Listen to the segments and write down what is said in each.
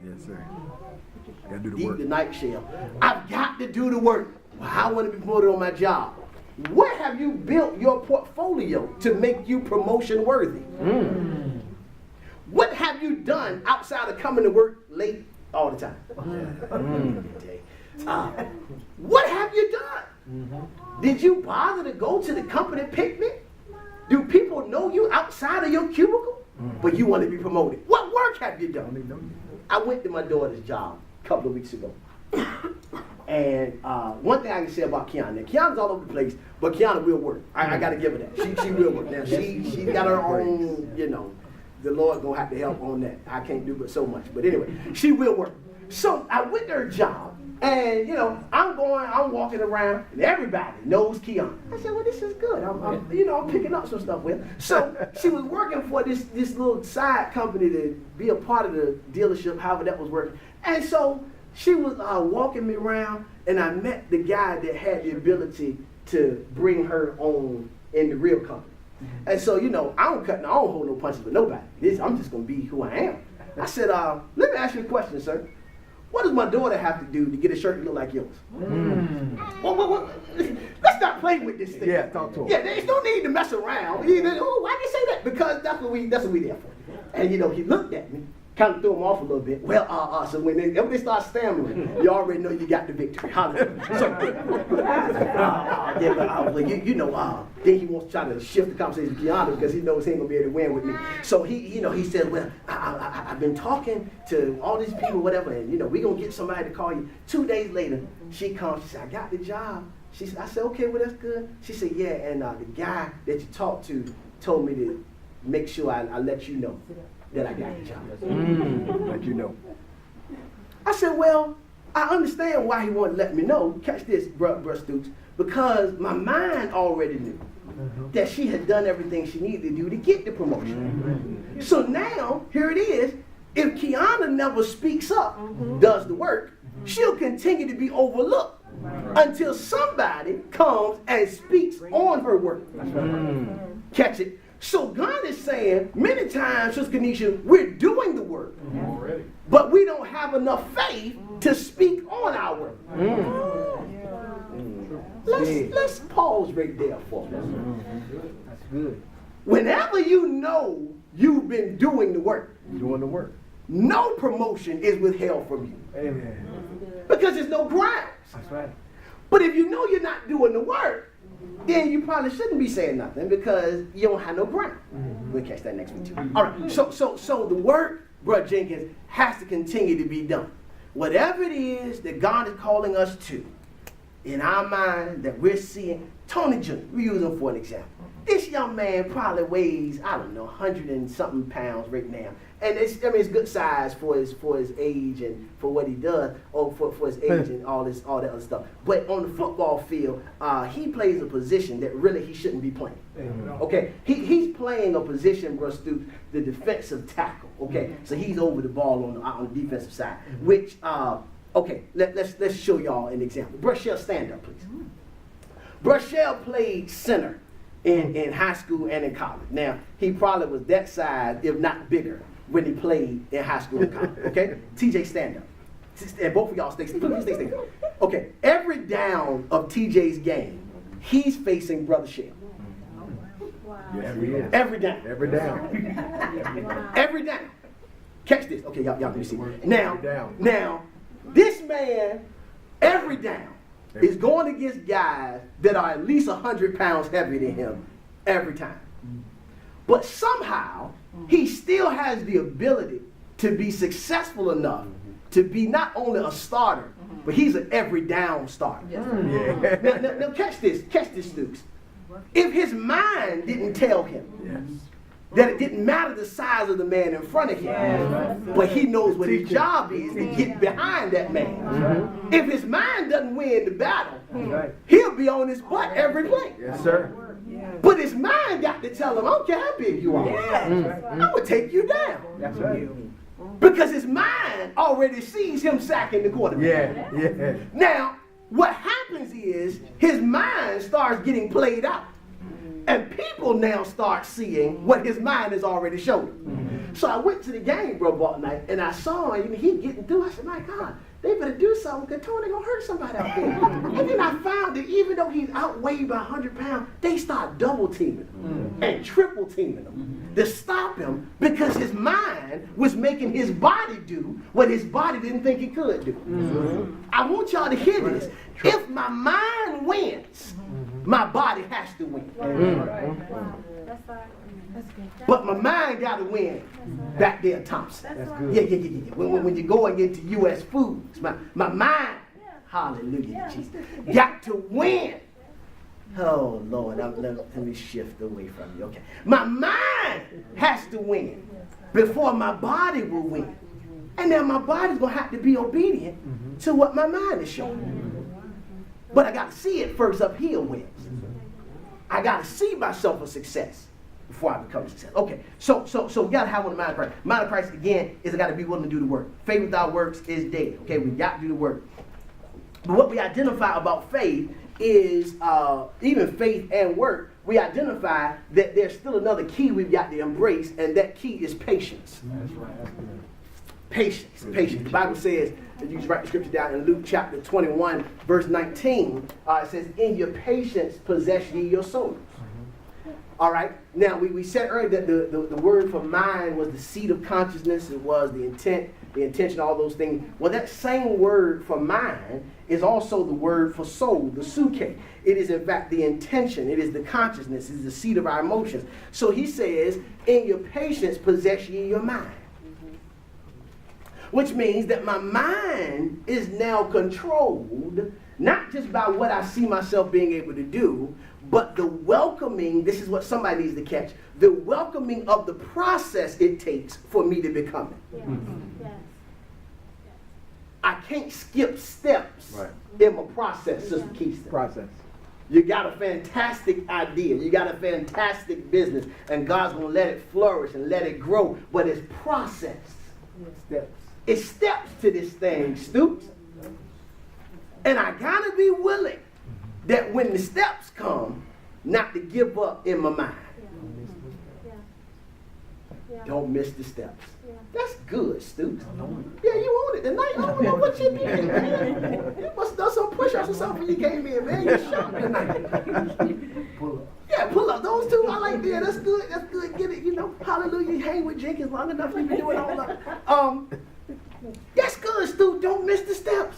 Yes, sir. Gotta do the Eat work. the night shell. I've got to do the work. Well, I want to be promoted on my job. Where have you built your portfolio to make you promotion worthy? What have you done outside of coming to work late all the time? What have you done? Did you bother to go to the company picnic? Do people know you outside of your cubicle? But you want to be promoted. What work have you done? I went to my daughter's job a couple of weeks ago. And one thing I can say about Kiana, Kiana's all over the place, but Kiana will work. I got to give her that. She will work. Now, she got her own, you know, the Lord going to have to help on that. I can't do but so much. But anyway, she will work. So I went to her job. And, you know, I'm walking around, and everybody knows Kiana. I said, well, this is good. I'm picking up some stuff with her. So she was working for this little side company to be a part of the dealership, however that was working. And so she was walking me around, and I met the guy that had the ability to bring her on in the real company. And so, you know, I don't hold no punches with nobody. I'm just going to be who I am. I said, let me ask you a question, sir. What does my daughter have to do to get a shirt that look like yours? Well, let's not play with this thing. Yeah, talk to her. Yeah, there's no need to mess around. Why did you say that? Because that's what we there for. And you know, he looked at me, kind of threw him off a little bit. Well, so when they start stammering, you already know you got the victory. Then he wants to try to shift the conversation to Kiana because he knows he ain't gonna be able to win with me. So he said, well, I've been talking to all these people, whatever, and you know, we gonna get somebody to call you. 2 days later, she comes. She said, I got the job. I said, okay, well that's good. She said, yeah, and the guy that you talked to told me to make sure I let you know that I got the job. Let you know. I said, well, I understand why he wanted to let me know. Catch this, Bruh Stoops, because my mind already knew that she had done everything she needed to do to get the promotion. So now, here it is. If Kiana never speaks up, does the work, she'll continue to be overlooked until somebody comes and speaks on her work. Catch it. So God is saying, many times, Sister Kenesha, we're doing the work, but we don't have enough faith to speak on our work. Let's pause right there for a minute. That's good. Whenever you know you've been doing the work, no promotion is withheld from you. Amen. Because there's no grounds. That's right. But if you know you're not doing the work, then you probably shouldn't be saying nothing because you don't have no ground. We'll catch that next week too. All right. So the work, Brother Jenkins, has to continue to be done. Whatever it is that God is calling us to, in our mind that we're seeing, Tony Jr., we use him for an example. This young man probably weighs, 100 and something pounds right now. And it's good size for his age and for what he does, or for his age and all that other stuff. But on the football field, he plays a position that really he shouldn't be playing. Okay, he's playing a position, Russ Stoops, the defensive tackle. Okay, so he's over the ball on the defensive side. Which, okay, let's show y'all an example. Brushell, stand up, please. Brushell played center in high school and in college. Now, he probably was that size, if not bigger, when he played in high school and college. Okay? TJ, stand up. And both of y'all stay stand up. Okay, every down of TJ's game, he's facing Brother Shell. Wow. Yes, every down. Every down. Every down. Catch this. Okay, y'all can see. Now, this man, every down, is going against guys that are at least 100 pounds heavier than him every time. But somehow, he still has the ability to be successful enough to be not only a starter, but he's an every down starter. Now catch this, Stoops. If his mind didn't tell him that it didn't matter the size of the man in front of him, but he knows what his job is to get behind that man. If his mind doesn't win the battle, he'll be on his butt every play. Yes, sir. But his mind got to tell him, I don't care how big you are. I'm going to take you down. That's right. Because his mind already sees him sacking the quarterback. Yeah. Now, what happens is his mind starts getting played out. And people now start seeing what his mind has already shown him. So I went to the game, bro, ball night, and I saw him, he getting through. I said, my God, they better do something, because Tony gonna hurt somebody out there. And then I found that even though he's outweighed by 100 pounds, they start double teaming him and triple teaming him to stop him, because his mind was making his body do what his body didn't think he could do. I want y'all to hear this. If my mind wins, my body has to win. That's right. That's good. But my mind got to win back there, Thompson. That's right. Yeah. When you're going into U.S. foods, my mind, hallelujah, Jesus, got to win. Oh, Lord, let me shift away from you. Okay. My mind has to win before my body will win. And then my body's going to have to be obedient to what my mind is showing. But I got to see it first up here wins. I got to see myself a success before I become a success. Okay, so we got to have one of the mind of Christ. Mind of Christ, again, is I got to be willing to do the work. Faith without works is dead. Okay, we got to do the work. But what we identify about faith is, even faith and work, we identify that there's still another key we've got to embrace, and that key is patience. That's right. Patience. The Bible says, and you can write the scripture down in Luke chapter 21, verse 19, it says, in your patience possess ye your souls. All right. Now, we said earlier that the word for mind was the seat of consciousness. It was the intent, the intention, all those things. Well, that same word for mind is also the word for soul, the suke. It is, in fact, the intention. It is the consciousness. It is the seat of our emotions. So he says, in your patience possess ye your mind. Which means that my mind is now controlled, not just by what I see myself being able to do, but the welcoming, this is what somebody needs to catch, the welcoming of the process it takes for me to become it. Yes. I can't skip steps in my process, Sister Keisha. Process. You got a fantastic idea. You got a fantastic business. And God's going to let it flourish and let it grow. But it's process. Steps. It's steps to this thing, Stoops. And I got to be willing that when the steps come, not to give up in my mind. Don't miss the steps. That's good, Stoops. Yeah, you want it tonight. I don't know what you did, man. You must have done some push-ups or something when you came in, man. You're sharp tonight. Pull up. Yeah, pull up. Those two, I like that. That's good. That's good. Get it, you know. Hallelujah. You hang with Jenkins long enough, you can do it all up. That's good, Stu. Don't miss the steps.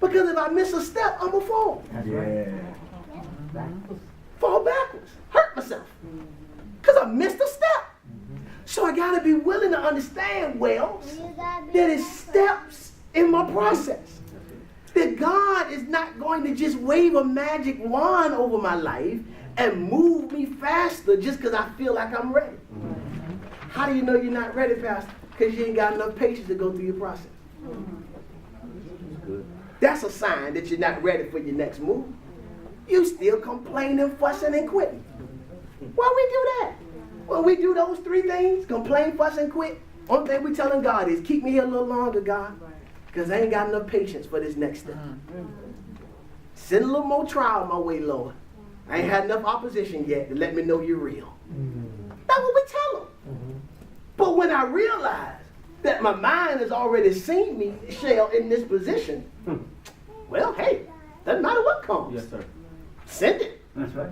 Because if I miss a step, I'm going to fall. Yeah. Fall backwards. Hurt myself. Because I missed a step. So I got to be willing to understand, that it's steps in my process. That God is not going to just wave a magic wand over my life and move me faster just because I feel like I'm ready. How do you know you're not ready, Pastor? Because you ain't got enough patience to go through your process. That's a sign that you're not ready for your next move. You still complaining, fussing, and quitting. Why we do that? When we do those three things, complain, fuss, and quit, only thing we telling God is, keep me here a little longer, God, because I ain't got enough patience for this next step. Send a little more trial my way, Lord. I ain't had enough opposition yet to let me know you're real. That's what we tell them. But when I realize that my mind has already seen me, Shell, in this position, well, hey, doesn't matter what comes. Yes, sir. Send it. That's right.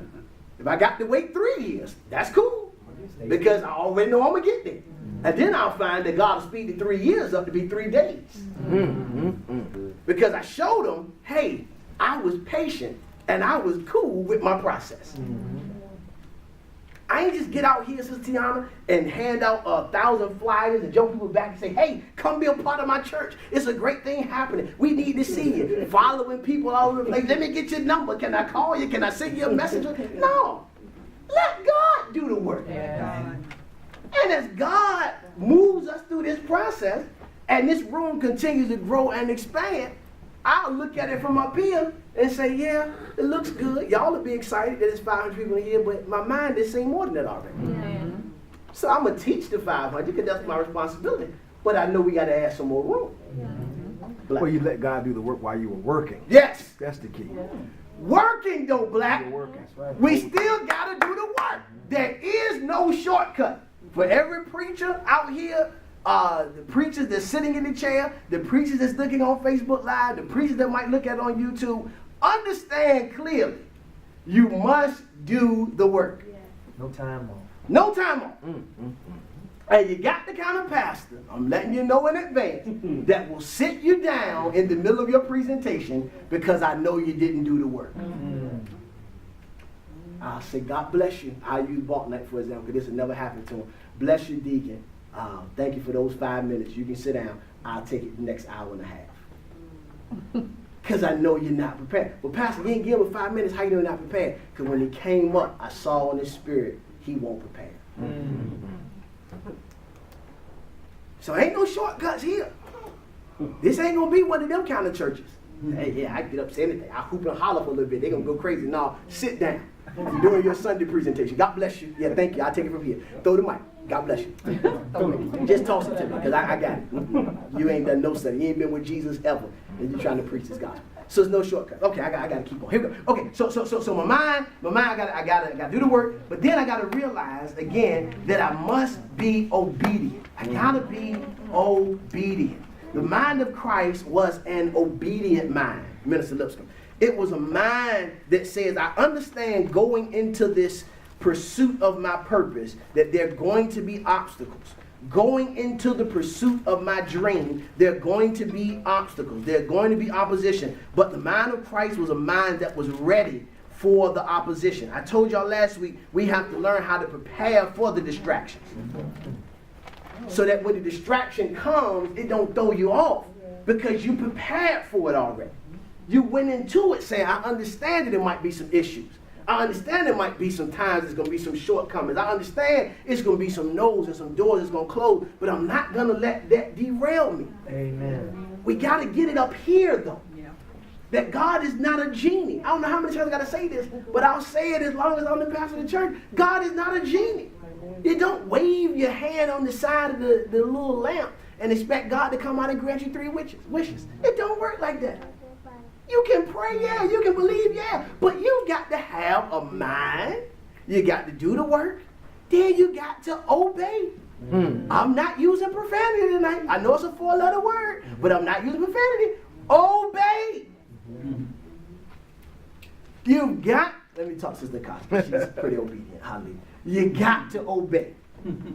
If I got to wait 3 years, that's cool. Because I already know I'm going to get there. And then I'll find that God will speed the 3 years up to be 3 days. Because I showed them, hey, I was patient and I was cool with my process. I ain't just get out here, Sister Tiana, and hand out 1,000 flyers and jump people back and say, hey, come be a part of my church. It's a great thing happening. We need to see you. Following people all over the place. Let me get your number. Can I call you? Can I send you a message? No. Let God do the work. And as God moves us through this process, and this room continues to grow and expand, I'll look at it from up here and say, yeah, it looks good. Y'all will be excited that it's 500 people in here, but my mind is saying more than that already. So I'm going to teach the 500 because that's my responsibility. But I know we got to add some more room. Well, you let God do the work while you were working. Yes. That's the key. Working though, Black. You're working. We still got to do the work. There is no shortcut. For every preacher out here, the preachers that's sitting in the chair, the preachers that's looking on Facebook Live, the preachers that might look at it on YouTube, understand clearly, you must do the work. No time off. No time off. And you got the kind of pastor, I'm letting you know in advance, that will sit you down in the middle of your presentation because I know you didn't do the work. I'll say, God bless you. I'll use Baltimore for example, because this will never happen to him. Bless you, deacon. Thank you for those 5 minutes. You can sit down. I'll take it the next hour and a half. Because I know you're not prepared. Well, Pastor, you ain't give him 5 minutes. How you know you're not prepared? Because when he came up, I saw in his spirit, he won't prepare. So ain't no shortcuts here. This ain't going to be one of them kind of churches. Hey, yeah, I get up, say anything. I hoop and holler for a little bit. They're going to go crazy. No, sit down. You're doing your Sunday presentation. God bless you. Yeah, thank you. I'll take it from here. Throw the mic. God bless you. Just toss it to me, because I got it. You ain't done no study. You ain't been with Jesus ever, and you're trying to preach this gospel. So there's no shortcut. Okay, I got to keep on. Here we go. Okay, so my mind, I gotta do the work, but then I gotta realize again that I must be obedient. I gotta be obedient. The mind of Christ was an obedient mind, Minister Lipscomb. It was a mind that says, I understand going into this pursuit of my purpose that there are going to be obstacles. Going into the pursuit of my dream, there are going to be obstacles. There are going to be opposition. But the mind of Christ was a mind that was ready for the opposition. I told y'all last week, we have to learn how to prepare for the distractions. So that when the distraction comes, it don't throw you off because you prepared for it already. You went into it saying, I understand that there might be some issues. I understand there might be some times there's going to be some shortcomings. I understand it's going to be some no's and some doors that's going to close, but I'm not going to let that derail me. Amen. We got to get it up here, though. Yeah. That God is not a genie. I don't know how many times I got to say this, but I'll say it as long as I'm the pastor of the church. God is not a genie. You don't wave your hand on the side of the little lamp and expect God to come out and grant you 3 wishes. It don't work like that. You can pray, yeah. You can believe, yeah. But you got to have a mind. You got to do the work. Then you got to obey. I'm not using profanity tonight. I know it's a 4-letter word, but I'm not using profanity. Obey. You got, let me talk to Sister Costa. She's pretty obedient. Hallelujah. You got to obey.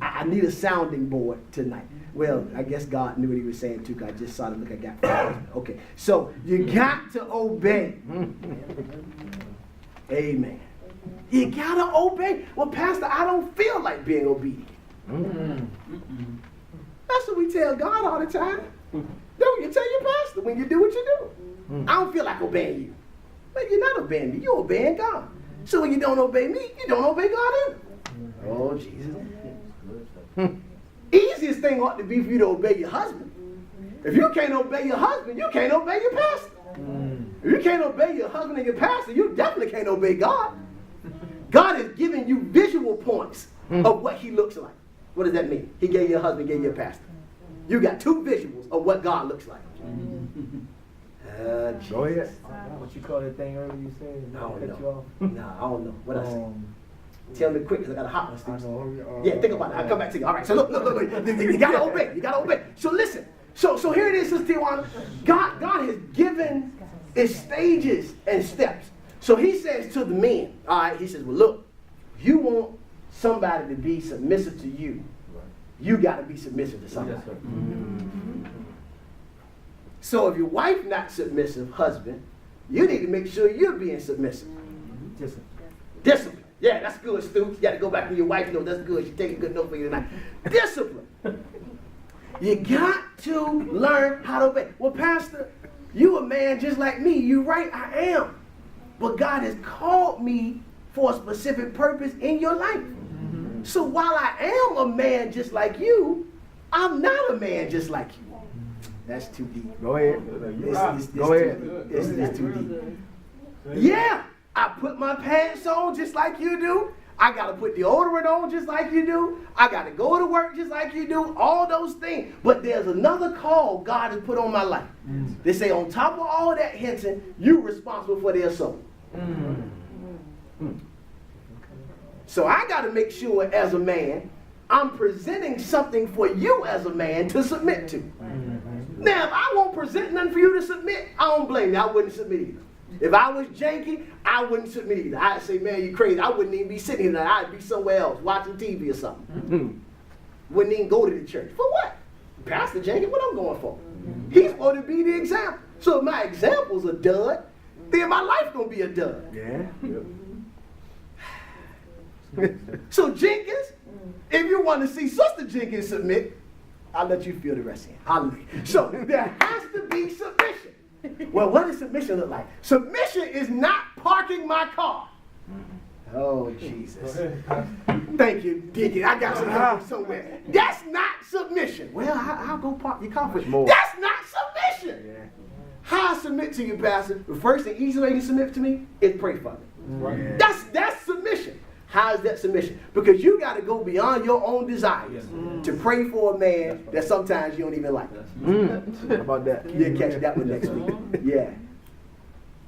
I need a sounding board tonight. Well, I guess God knew what he was saying too, because I just saw the look I got. Okay, so you got to obey. Amen. You got to obey. Well, Pastor, I don't feel like being obedient. That's what we tell God all the time. Don't you tell your pastor when you do what you do. I don't feel like obeying you. But you're not obeying me. You're obeying God. So when you don't obey me, you don't obey God either. Oh, Jesus. Easiest thing ought to be for you to obey your husband. If you can't obey your husband, you can't obey your pastor. If you can't obey your husband and your pastor, you definitely can't obey God. God is giving you visual points of what he looks like. What does that mean? He gave you a husband, gave you a pastor. You got 2 visuals of what God looks like. Go ahead. What you call that thing earlier you said? I don't cut you know. off? No, I don't know. What I say? Tell me quick, because I got a hot one. I know. Yeah, think about it. I'll come back to you. All right, so look. You got to obey. You got to obey. So listen. So here it is, Sister Tijuana. God has given its stages and steps. So he says to the men, all right, he says, well, look, if you want somebody to be submissive to you, you got to be submissive to somebody. Yes, so if your wife not submissive, husband, you need to make sure you're being submissive. Discipline. Yeah, that's good, Stu. You got to go back to your wife. You know, that's good. She's taking good note for you tonight. Discipline. You got to learn how to obey. Well, Pastor, you a man just like me. You're right, I am. But God has called me for a specific purpose in your life. So while I am a man just like you, I'm not a man just like you. That's too deep. Go ahead. Go ahead. It's too deep. Yeah, I put my pants on just like you do. I got to put deodorant on just like you do. I got to go to work just like you do. All those things. But there's another call God has put on my life. They say on top of all that, Hinton, you're responsible for their soul. So I got to make sure as a man I'm presenting something for you as a man to submit to. Now, if I won't present nothing for you to submit, I don't blame you. I wouldn't submit either. If I was janky, I wouldn't submit either. I'd say, man, you crazy. I wouldn't even be sitting here. I'd be somewhere else watching TV or something. Wouldn't even go to the church. For what? Pastor janky, what I'm going for? He's supposed to be the example. So if my example's a dud, then my life going to be a dud. Yeah. So Jenkins, if you want to see Sister Jenkins submit, I'll let you feel the rest in. Hallelujah. So there has to be submission. Well, what does submission look like? Submission is not parking my car. Oh, Jesus. Thank you, Deacon. I got some help somewhere. That's not submission. Well, I'll go park your car for you. That's not submission. Yeah. How I submit to you, Pastor, the first and easy way you submit to me is pray for me. Right. That's submission. How is that submission? Because you got to go beyond your own desires to pray for a man that sometimes you don't even like. How about that? You'll catch that one next week. Yeah.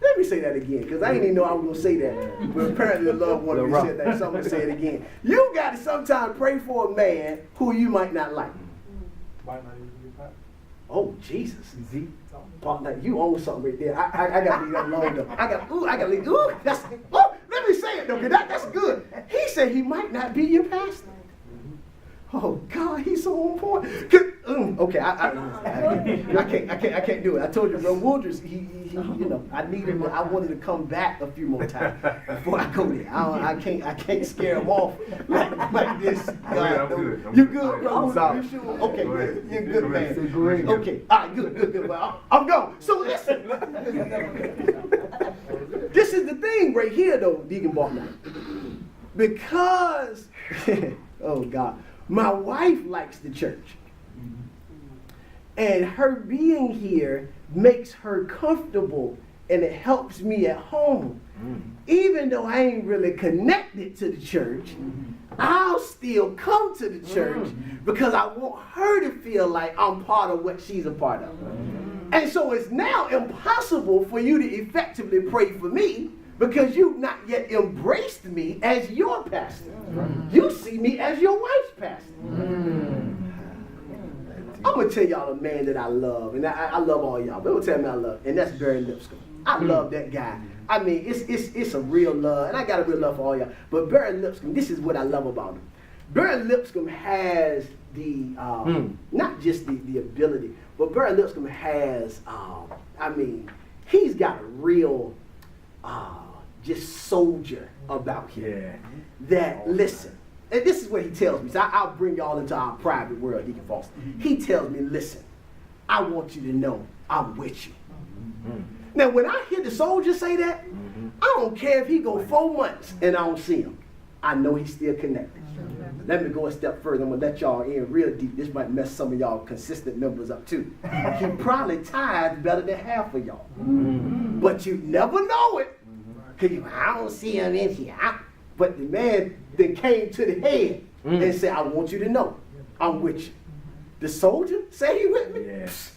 Let me say that again, because I didn't even know I was going to say that. But apparently the Lord wanted me to say that. So I'm going to say it again. You got to sometimes pray for a man who you might not like. Oh, Jesus. You own something right there. I got to leave that alone, though. I got to leave. Let me say it, though, because that's good. He said he might not be your pastor. Oh, God, he's so on point. Okay, I can't do it. I told you, Bro Wooders, I wanted to come back a few more times before I go there. I can't scare him off like this. You good, bro? You sure? Okay, you're good, man. Okay, all right, good. Well, I'm gone. So listen. This is the thing right here, though, Deacon Bartman. Because, oh, God. My wife likes the church. And her being here makes her comfortable, and it helps me at home. Even though I ain't really connected to the church, I'll still come to the church because I want her to feel like I'm part of what she's a part of. And so it's now impossible for you to effectively pray for me because you've not yet embraced me as your pastor. You see me as your wife's pastor. I'm going to tell y'all a man that I love, and I love all y'all, but I'm going to tell me I love, and that's Barry Lipscomb. I love that guy. I mean, it's a real love, and I got a real love for all y'all. But Barry Lipscomb, this is what I love about him. Barry Lipscomb has the, not just the ability, but Barry Lipscomb has, he's got a real, just soldier about him. That, listen, and this is what he tells me. So I'll bring y'all into our private world, Deacon Foster. He tells me, listen, I want you to know I'm with you. Now, when I hear the soldier say that, I don't care if he go 4 months and I don't see him. I know he's still connected. Let me go a step further. I'm going to let y'all in real deep. This might mess some of y'all consistent members up too. He probably tithes better than half of y'all. But you never know it. Because I don't see him in here. But the man that came to the head and said, I want you to know I'm with you. The soldier say he with me. Yes.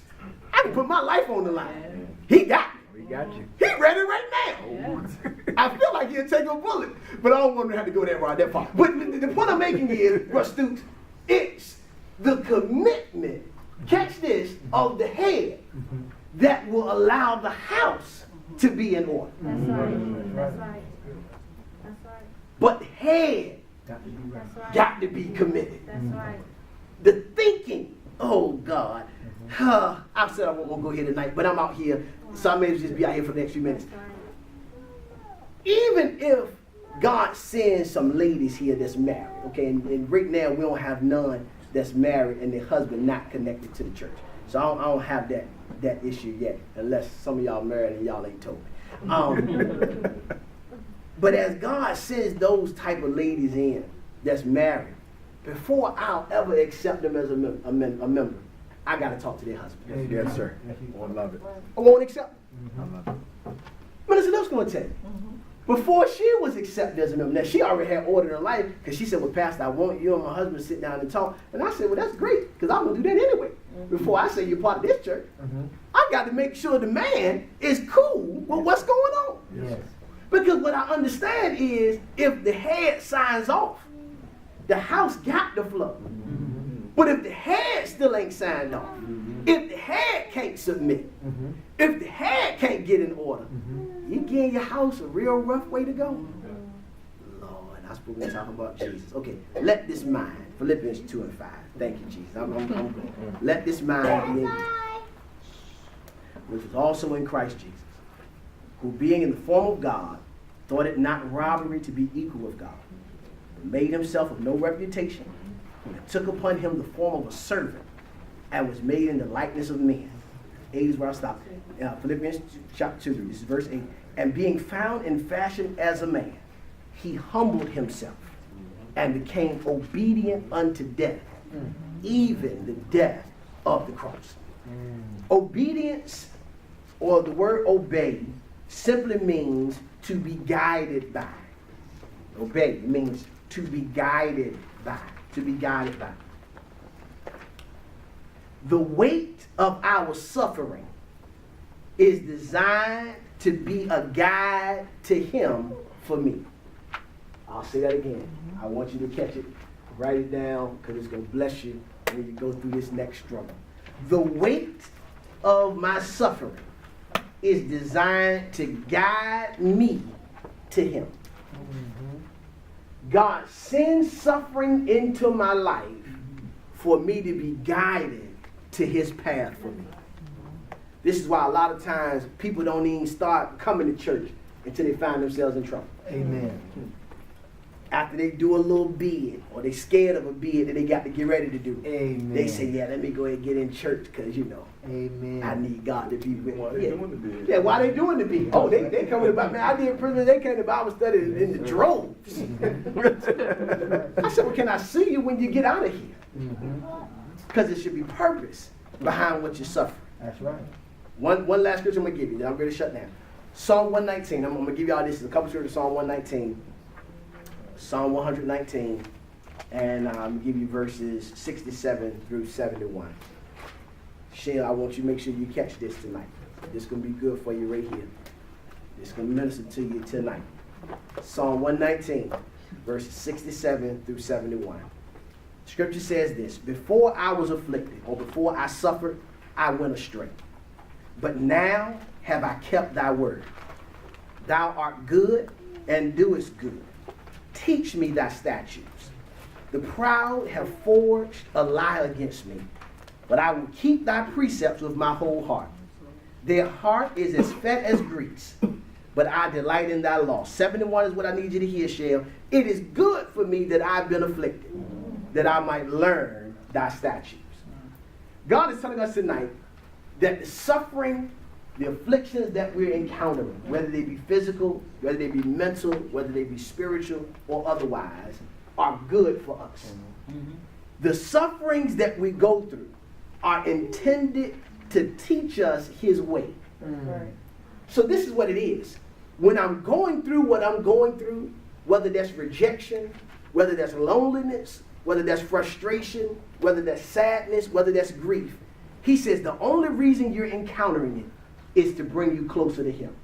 I can put my life on the line. He got me. He got you. He ready right now. I feel like he'll take a bullet, but I don't want to have to go that far. But the point I'm making is, Russ Stoops, it's the commitment, catch this, of the head that will allow the house to be in order. That's right. That's right. That's right. But head got to be committed. That's right. The thinking, oh God, I said I won't go here tonight, but I'm out here, so I may just be out here for the next few minutes. Even if God sends some ladies here that's married, okay, and right now we don't have none that's married and their husband not connected to the church. So I don't have that issue yet, unless some of y'all married and y'all ain't told me. But as God sends those type of ladies in that's married, before I'll ever accept them as a member, I got to talk to their husband. Yes, sir. I love it. I won't accept them. I love it. Minister Lip's going to tell you. Before she was accepted as a member, now she already had order in life because she said, well, Pastor, I want you and my husband to sit down and talk. And I said, well, that's great because I'm going to do that anyway. Before I say you're part of this church, I got to make sure the man is cool with what's going on. Yes. Because what I understand is if the head signs off, the house got to flow. But if the head still ain't signed off, if the head can't submit, if the head can't get in order, you giving your house a real rough way to go. Lord, I suppose we're talking about Jesus. Okay, let this mind, Philippians 2 and 5. Thank you, Jesus. I'm good. Let this mind be in you, which was also in Christ Jesus, who being in the form of God, thought it not robbery to be equal with God, but made himself of no reputation, and took upon him the form of a servant, and was made in the likeness of men. 8 is where I stop. Philippians chapter 2, this is verse 8. And being found in fashion as a man, he humbled himself and became obedient unto death, even the death of the cross. Obedience, or the word obey, simply means to be guided by. Obey means to be guided by. To be guided by. The weight of our suffering is designed to be a guide to him for me. I'll say that again. I want you to catch it. Write it down, because it's going to bless you when you go through this next struggle. The weight of my suffering is designed to guide me to him. God sends suffering into my life for me to be guided to his path for me. This is why a lot of times people don't even start coming to church until they find themselves in trouble. Amen. After they do a little bid, or they scared of a bid that they got to get ready to do. Amen. They say, yeah, let me go ahead and get in church because, Amen. I need God to be with me. Why they doing the bid? Yeah, why they doing the bid? Oh, they coming about, man, I did prison, they came to Bible study in the droves. I said, well, can I see you when you get out of here? Because there should be purpose behind what you're suffering. That's right. One last scripture I'm going to give you, then I'm going to shut down. Psalm 119, I'm going to give you all this, a couple scriptures, Psalm 119. Psalm 119, and I'm going to give you verses 67 through 71. Shane, I want you to make sure you catch this tonight. This is going to be good for you right here. This is going to minister to you tonight. Psalm 119, verses 67 through 71. Scripture says this: before I was afflicted, or before I suffered, I went astray. But now have I kept thy word. Thou art good and doest good. Teach me thy statutes. The proud have forged a lie against me, but I will keep thy precepts with my whole heart. Their heart is as fat as grease, but I delight in thy law. 71 is what I need you to hear, Shell. It is good for me that I've been afflicted, that I might learn thy statutes. God is telling us tonight that the suffering, the afflictions that we're encountering, whether they be physical, whether they be mental, whether they be spiritual or otherwise, are good for us. The sufferings that we go through are intended to teach us his way. So this is what it is. When I'm going through what I'm going through, whether that's rejection, whether that's loneliness, whether that's frustration, whether that's sadness, whether that's grief, he says the only reason you're encountering it is to bring you closer to him.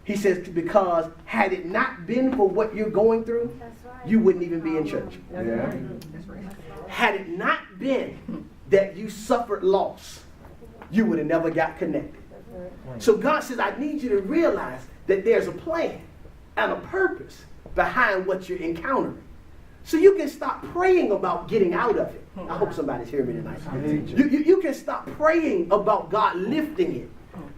He says because had it not been for what you're going through, you wouldn't even be in church. Had it not been that you suffered loss, you would have never got connected. So God says, I need you to realize that there's a plan and a purpose behind what you're encountering. So you can stop praying about getting out of it. I hope somebody's hearing me tonight. You can stop praying about God lifting it.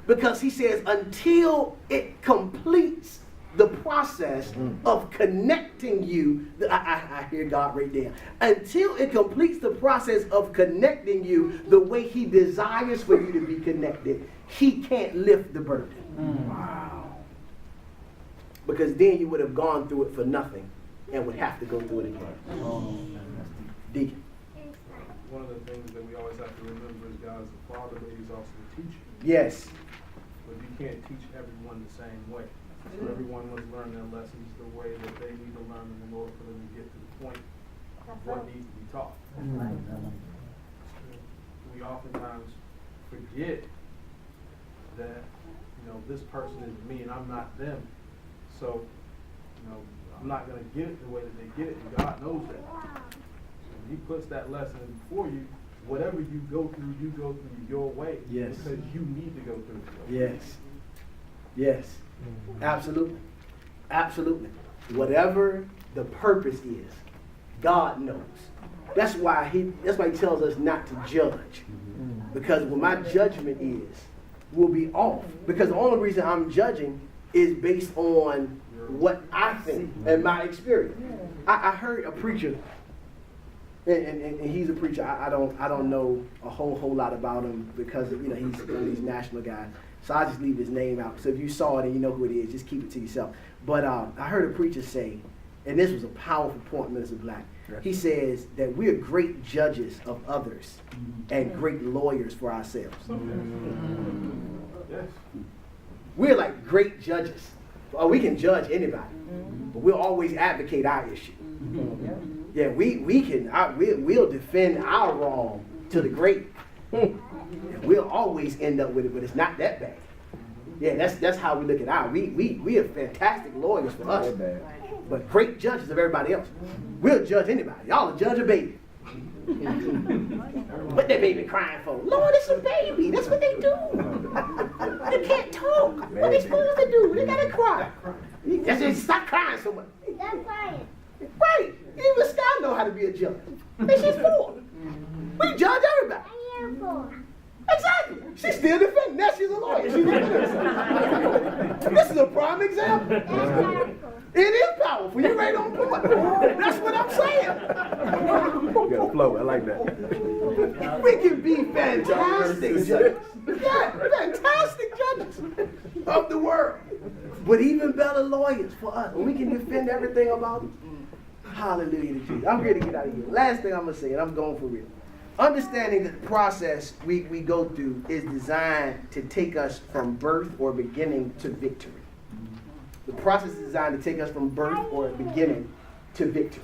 Because he says until it completes the process of connecting you, I hear God right there. Until it completes the process of connecting you the way he desires for you to be connected, he can't lift the burden. Wow. Because then you would have gone through it for nothing and would have to go through it again. Deacon. One of the things that we always have to remember is God is the Father, but he's also the teacher. Yes. But you can't teach everyone the same way. So everyone must learn their lessons the way that they need to learn them in order for them to get to the point of what needs to be taught. We oftentimes forget that, this person is me and I'm not them. So, I'm not going to get it the way that they get it, and God knows that. And He puts that lesson before you. Whatever you go through your way. Yes. Because you need to go through it your way. Yes. Yes. Absolutely. Absolutely. Whatever the purpose is, God knows. That's why he tells us not to judge. Because when my judgment will be off. Because the only reason I'm judging is based on what I think and my experience. I heard a preacher, and he's a preacher. I don't know a whole lot about him because he's one of these national guys. So I just leave his name out. So if you saw it and you know who it is, just keep it to yourself. But I heard a preacher say, and this was a powerful point, Minister Black. He says that we are great judges of others and great lawyers for ourselves. Yes. We're like great judges. We can judge anybody, but we'll always advocate our issue. Yeah, we'll defend our wrong to the grave. And we'll always end up with it, but it's not that bad. Yeah, that's how we look at our. We are fantastic lawyers for us, but great judges of everybody else. We'll judge anybody. Y'all will judge a baby. What that baby crying for? Lord, it's a baby. That's what they do. They can't talk. What are they supposed to do? They gotta cry. That's just stop crying so much. Stop crying. Right. Even Scott know how to be a judge. That's just for. We judge everybody. I'm here for. Exactly. She's still defending. Now she's a lawyer. She's defending herself. This is a prime example. That's powerful. It is powerful. You're right on point. That's what I'm saying. You got a flow. I like that. We can be fantastic judges. Yeah, fantastic judges of the world. But even better lawyers for us. We can defend everything about it. Hallelujah to Jesus. I'm ready to get out of here. Last thing I'm going to say, and I'm going for real. Understanding that the process we go through is designed to take us from birth or beginning to victory. The process is designed to take us from birth or beginning to victory.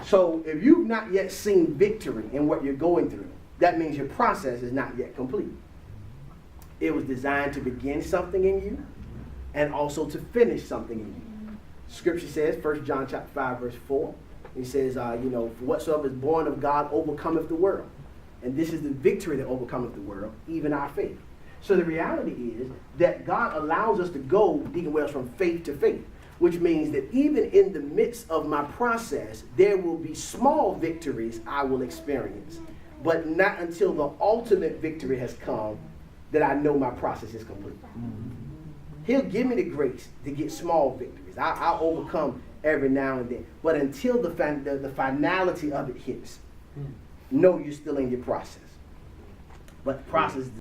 So if you've not yet seen victory in what you're going through, that means your process is not yet complete. It was designed to begin something in you and also to finish something in you. Scripture says, 1 John chapter 5, verse 4, he says, for whatsoever is born of God overcometh the world. And this is the victory that overcometh the world, even our faith. So the reality is that God allows us to go, Deacon Wells, from faith to faith, which means that even in the midst of my process, there will be small victories I will experience, but not until the ultimate victory has come that I know my process is complete. He'll give me the grace to get small victories. I'll overcome every now and then. But until the finality of it hits, know you're still in your process. But the process